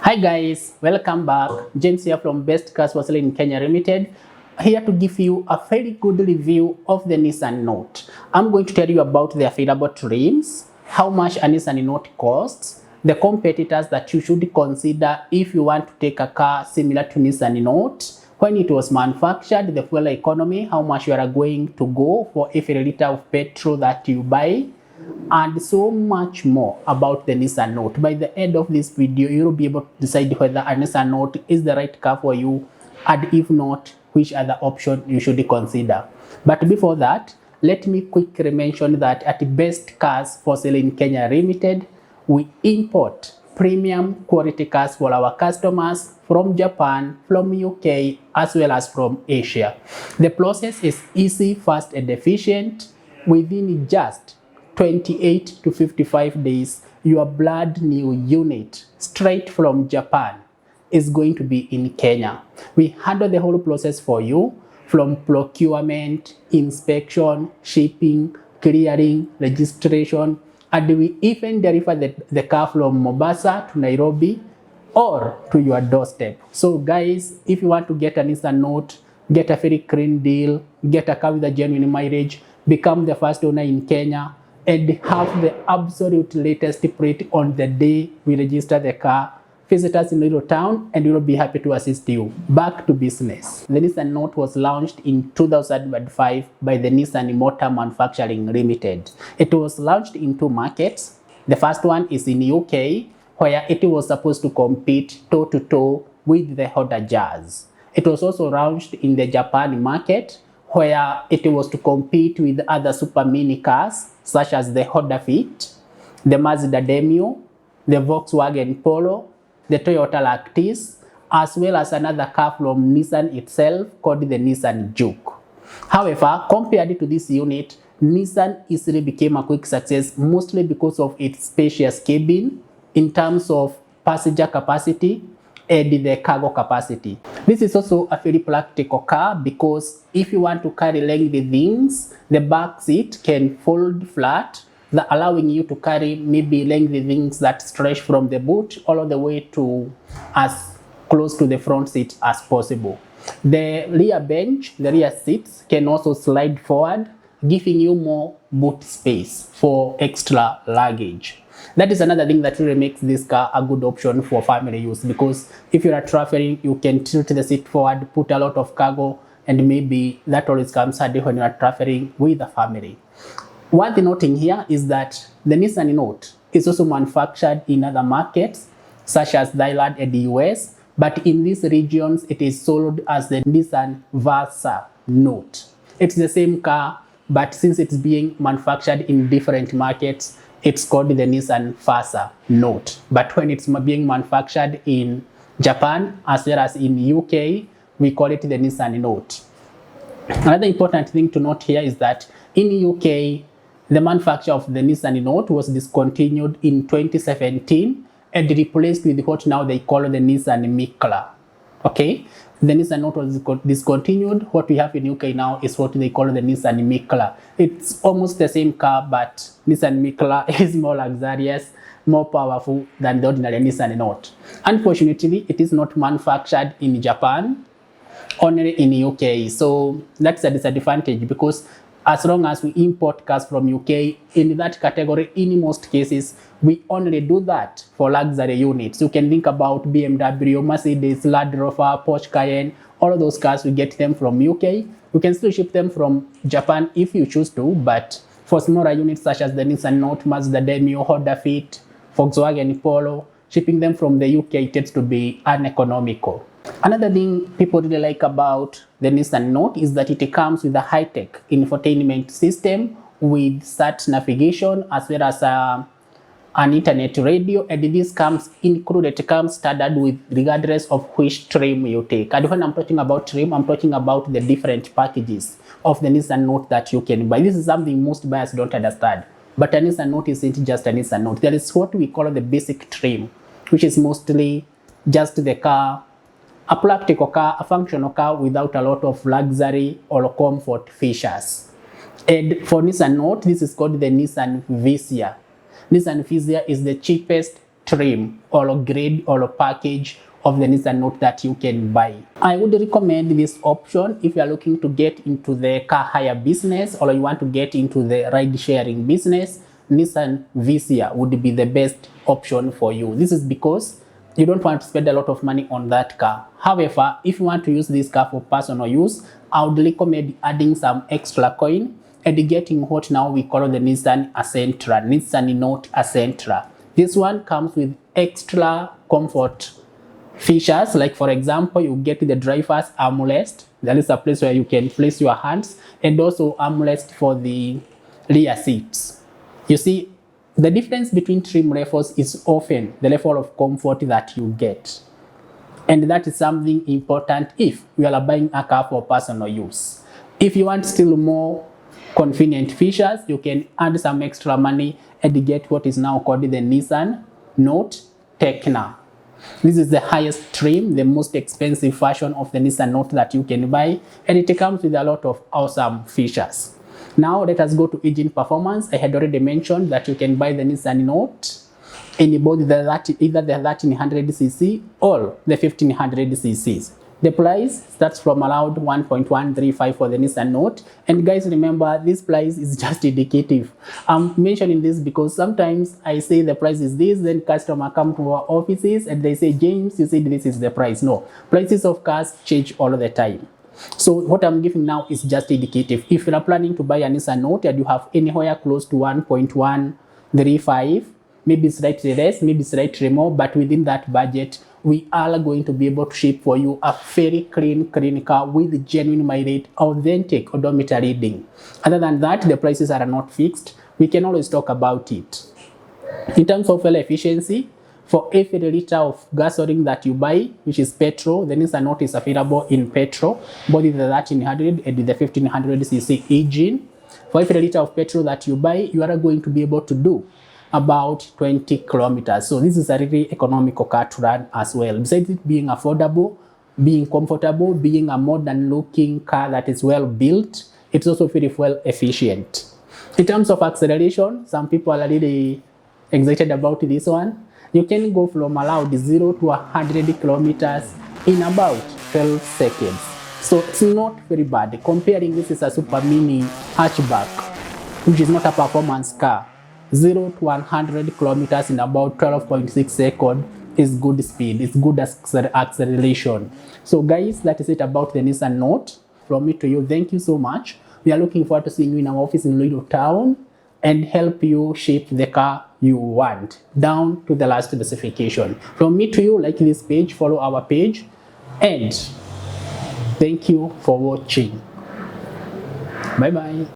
Hi guys, welcome back. James here from Best Cars for Sale in Kenya Limited. Here to give you a very good review of the Nissan Note. I'm going to tell you about the available trims, how much a Nissan Note costs, the competitors that you should consider if you want to take a car similar to Nissan Note, when it was manufactured, the fuel economy, how much you are going to go for every liter of petrol that you buy, and so much more about the Nissan Note. By the end of this video, you will be able to decide whether a Nissan Note is the right car for you, and if not, which other option you should consider. But before that, let me quickly mention that at Best Cars for Sale in Kenya Limited, we import premium quality cars for our customers from Japan, from UK, as well as from Asia. The process is easy, fast, and efficient. Within just 28 to 55 days, your brand new unit straight from Japan is going to be in Kenya. We handle the whole process for you, from procurement, inspection, shipping, clearing, registration, and we even deliver the car from Mombasa to Nairobi or to your doorstep. So guys, if you want to get a Nissan Note, get a very clean deal, get a car with a genuine mileage, become the first owner in Kenya, and have the absolute latest plate on the day we register the car, visit us in Little Town and we will be happy to assist you. Back to business. The Nissan Note was launched in 2005 by the Nissan Motor Manufacturing Limited. It was launched in two markets. The first one is in UK, where it was supposed to compete toe-to-toe with the Honda Jazz. It was also launched in the Japan market, where it was to compete with other super mini cars such as the Honda Fit, the Mazda Demio, the Volkswagen Polo, the Toyota Lactis, as well as another car from Nissan itself called the Nissan Juke. However, compared to this unit, Nissan easily became a quick success, mostly because of its spacious cabin in terms of passenger capacity and the cargo capacity. This is also a very practical car because if you want to carry lengthy things, the back seat can fold flat, allowing you to carry maybe lengthy things that stretch from the boot all the way to as close to the front seat as possible. The rear bench, the rear seats can also slide forward, giving you more boot space for extra luggage. That is another thing that really makes this car a good option for family use, because if you are traveling, you can tilt the seat forward, put a lot of cargo, and maybe that always comes handy when you are traveling with a family. Worth noting here is that the Nissan Note is also manufactured in other markets such as Thailand and the US, but in these regions it is sold as the Nissan Versa Note. It's the same car, but since it's being manufactured in different markets, it's called the Nissan Versa Note. But when it's being manufactured in Japan as well as in UK, we call it the Nissan Note. Another important thing to note here is that in UK, the manufacture of the Nissan Note was discontinued in 2017 and replaced with what now they call the Nissan Micra. Okay, the Nissan Note was discontinued. What we have in UK now is what they call the Nissan Micra. It's almost the same car, but Nissan Micra is more luxurious, more powerful than the ordinary Nissan Note. Unfortunately, it is not manufactured in Japan, only in UK. So that's a disadvantage, because as long as we import cars from UK, in that category, in most cases, we only do that for luxury units. You can think about BMW, Mercedes, Land Rover, Porsche Cayenne, all of those cars, we get them from UK. You can still ship them from Japan if you choose to, but for smaller units such as the Nissan Note, Mazda Demio, Honda Fit, Volkswagen Polo, shipping them from the UK tends to be uneconomical. Another thing people really like about the Nissan Note is that it comes with a high-tech infotainment system with sat navigation as well as an internet radio, and this comes included, it comes standard with regardless of which trim you take. And when I'm talking about trim, I'm talking about the different packages of the Nissan Note that you can buy. This is something most buyers don't understand. But a Nissan Note isn't just a Nissan Note. There is what we call the basic trim, which is mostly just the car, a practical car, a functional car without a lot of luxury or comfort features. And for Nissan Note, this is called the Nissan Visia. Nissan Visia is the cheapest trim or grade or package of the Nissan Note that you can buy. I would recommend this option if you are looking to get into the car hire business or you want to get into the ride sharing business. Nissan Visia would be the best option for you. This is because you don't want to spend a lot of money on that car. However, if you want to use this car for personal use, I would recommend adding some extra coin and getting what now we call the Nissan Ascentra, Nissan Note Ascentra. This one comes with extra comfort features, like for example, you get the driver's armrest. That is a place where you can place your hands, and also armrest for the rear seats. You see, the difference between trim levels is often the level of comfort that you get. And that is something important if you are buying a car for personal use. If you want still more convenient features, you can add some extra money and get what is now called the Nissan Note Techno. This is the highest trim, the most expensive version of the Nissan Note that you can buy, and it comes with a lot of awesome features. Now let us go to engine performance. I had already mentioned that you can buy the Nissan Note in both either the 1300cc or the 1500ccs. The price starts from around 1.135 for the Nissan Note. And guys, remember, this price is just indicative. I'm mentioning this because sometimes I say the price is this, then customer come to our offices and they say, James, you said this is the price. No, prices of cars change all the time. So what I'm giving now is just indicative. If you are planning to buy a Nissan Note and you have anywhere close to 1.135, maybe slightly less, maybe slightly more, but within that budget, we are going to be able to ship for you a very clean car with genuine mileage, authentic odometer reading. Other than that, the prices are not fixed. We can always talk about it. In terms of fuel efficiency, for every liter of gasoline that you buy, which is petrol, the Nissan Note is available in petrol, both in the 1300 and the 1500cc engine. For every liter of petrol that you buy, you are going to be able to do about 20 kilometers. So this is a really economical car to run as well. Besides it being affordable, being comfortable, being a modern looking car that is well built, it's also very well efficient. In terms of acceleration, some people are really excited about this one. You can go from around 0 to 100 kilometers in about 12 seconds. So it's not very bad. Comparing this is a super mini hatchback, which is not a performance car. 0 to 100 kilometers in about 12.6 seconds is good speed. It's good acceleration. So guys, that is it about the Nissan Note. From me to you, thank you so much. We are looking forward to seeing you in our office in Little Town and help you shape the car you want down to the last specification. From me to you, like this page, follow our page, and thank you for watching. Bye bye.